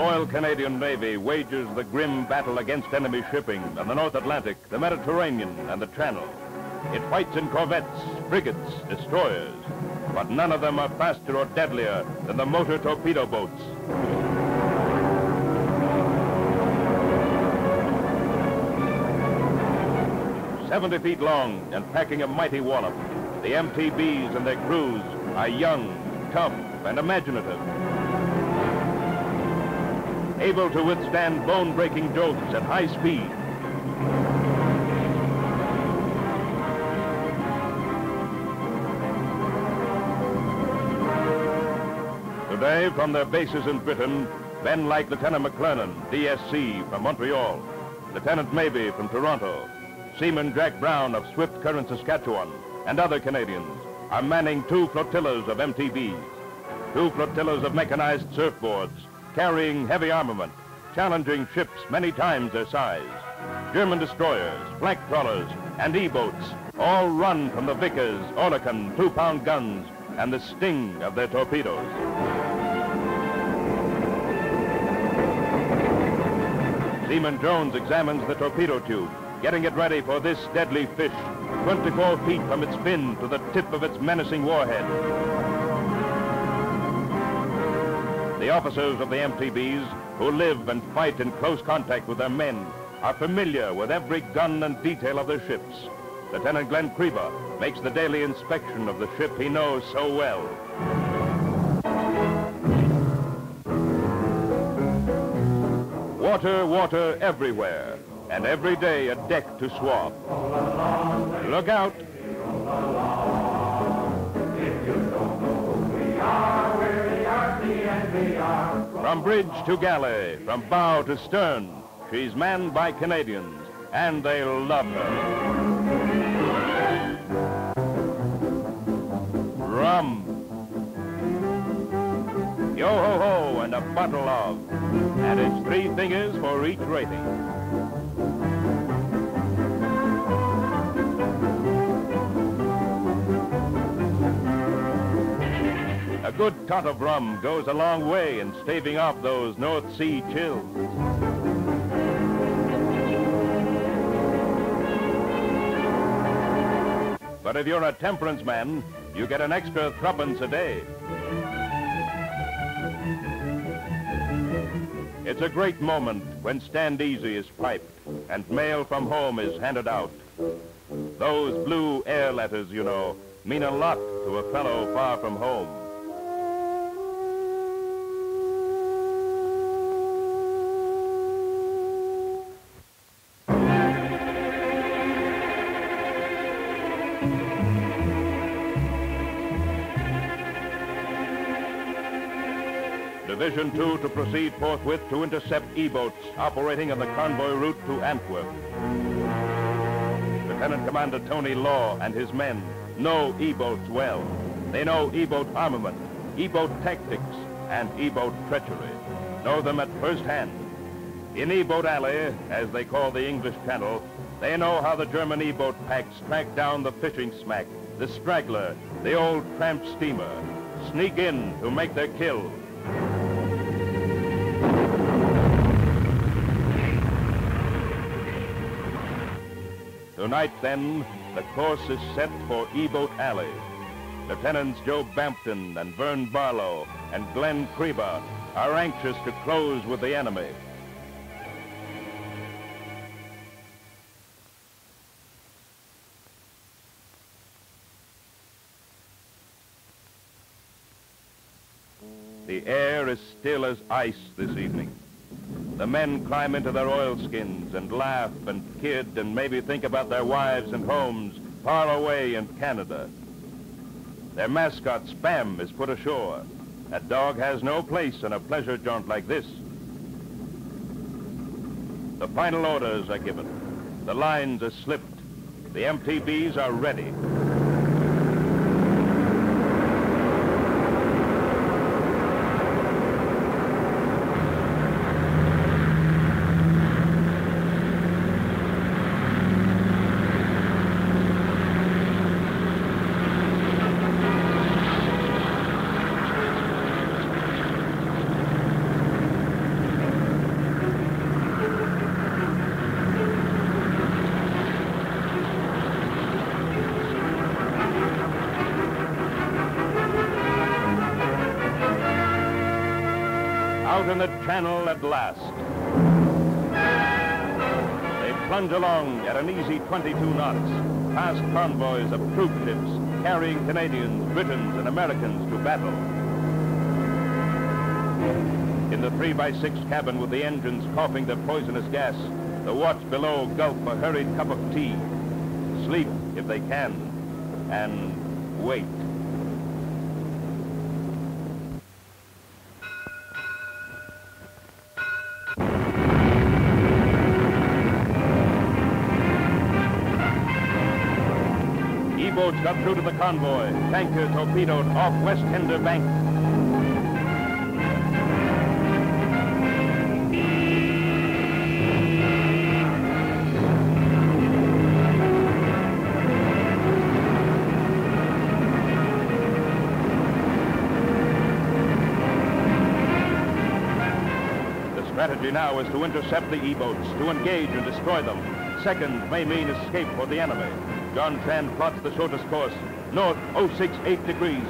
Royal Canadian Navy wages the grim battle against enemy shipping in the North Atlantic, the Mediterranean, and the Channel. It fights in corvettes, frigates, destroyers, but none of them are faster or deadlier than the motor torpedo boats. "70 feet long and packing a mighty wallop, the MTBs and their crews are young, tough, and imaginative, able to withstand bone-breaking jolts at high speed. Today, from their bases in Britain, men like Lieutenant McClernand, DSC from Montreal, Lieutenant Mabey from Toronto, Seaman Jack Brown of Swift Current, Saskatchewan, and other Canadians are manning 2 flotillas of MTBs, 2 flotillas of mechanized surfboards, carrying heavy armament, challenging ships many times their size. German destroyers, flank trawlers, and E-boats all run from the Vickers, Oerlikon 2-pound guns and the sting of their torpedoes. Seaman Jones examines the torpedo tube, getting it ready for this deadly fish, 24 feet from its fin to the tip of its menacing warhead. The officers of the MTBs, who live and fight in close contact with their men, are familiar with every gun and detail of their ships. Lieutenant Glenn Krieber makes the daily inspection of the ship he knows so well. Water, water everywhere, and every day a deck to swab. Look out! From bridge to galley, from bow to stern, she's manned by Canadians, and they love her. Rum. Yo-ho-ho, and a bottle of. And it's 3 fingers for each rating. A good tot of rum goes a long way in staving off those North Sea chills. But if you're a temperance man, you get an extra 3 a day. It's a great moment when Stand Easy is piped and mail from home is handed out. Those blue air letters, you know, mean a lot to a fellow far from home. Division 2 to proceed forthwith to intercept E-boats operating on the convoy route to Antwerp. Lieutenant Commander Tony Law and his men know E-boats well. They know E-boat armament, E-boat tactics, and E-boat treachery. Know them at first hand. In E-boat Alley, as they call the English Channel, they know how the German E-boat packs track down the fishing smack, the straggler, the old tramp steamer, sneak in to make their kill. Tonight, then, the course is set for E-boat Alley. Lieutenants Joe Bampton and Vern Barlow and Glenn Krieber are anxious to close with the enemy. The air is still as ice this evening. The men climb into their oilskins and laugh and kid and maybe think about their wives and homes far away in Canada. Their mascot, Spam, is put ashore. That dog has no place in a pleasure jaunt like this. The final orders are given. The lines are slipped. The MTBs are ready. channel at last. They plunge along at an easy 22 knots, past convoys of troop ships carrying Canadians, Britons, and Americans to battle. In the 3x6 cabin with the engines coughing their poisonous gas, the watch below gulp a hurried cup of tea, sleep if they can, and wait. E-boats got through to the convoy. Tanker torpedoed off West Hinder Bank. The strategy now is to intercept the E-boats, to engage and destroy them. Second may mean escape for the enemy. John Tran plots the shortest course, north 068 degrees.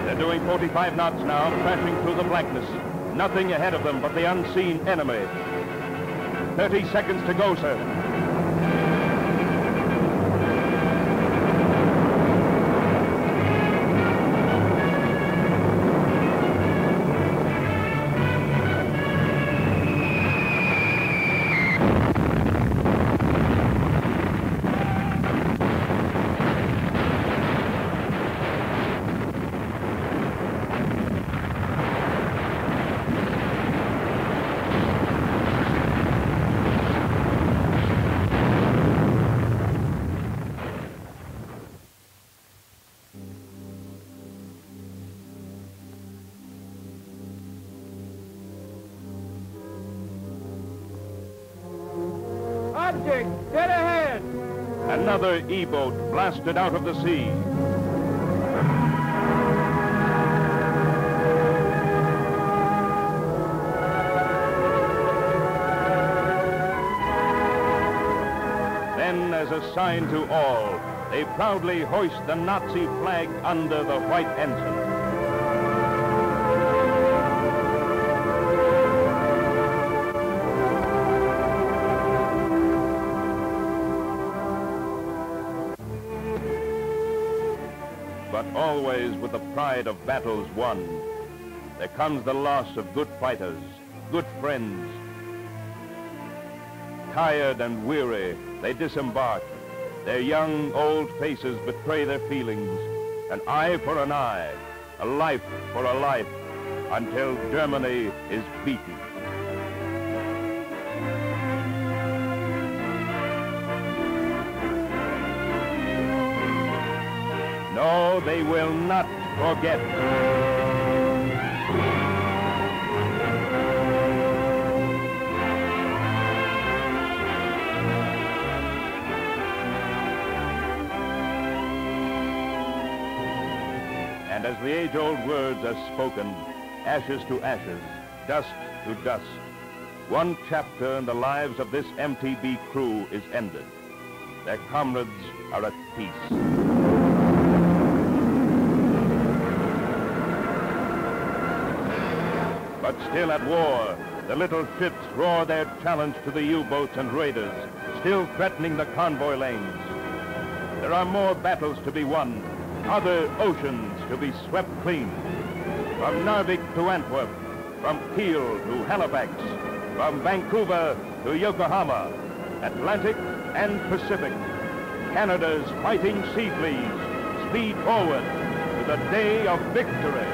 They're doing 45 knots now, crashing through the blackness. Nothing ahead of them but the unseen enemy. 30 seconds to go, sir. Object, dead ahead! Another E-boat blasted out of the sea. Then, as a sign to all, they proudly hoist the Nazi flag under the White Ensign. But always with the pride of battles won, there comes the loss of good fighters, good friends. Tired and weary, they disembark. Their young, old faces betray their feelings. An eye for an eye, a life for a life, until Germany is beaten. No, they will not forget. And as the age-old words are spoken, ashes to ashes, dust to dust, one chapter in the lives of this MTB crew is ended. Their comrades are at peace. But still at war, the little ships roar their challenge to the U-boats and raiders, still threatening the convoy lanes. There are more battles to be won, other oceans to be swept clean. From Narvik to Antwerp, from Kiel to Halifax, from Vancouver to Yokohama, Atlantic and Pacific, Canada's fighting Sea Fleas speed forward to the day of victory.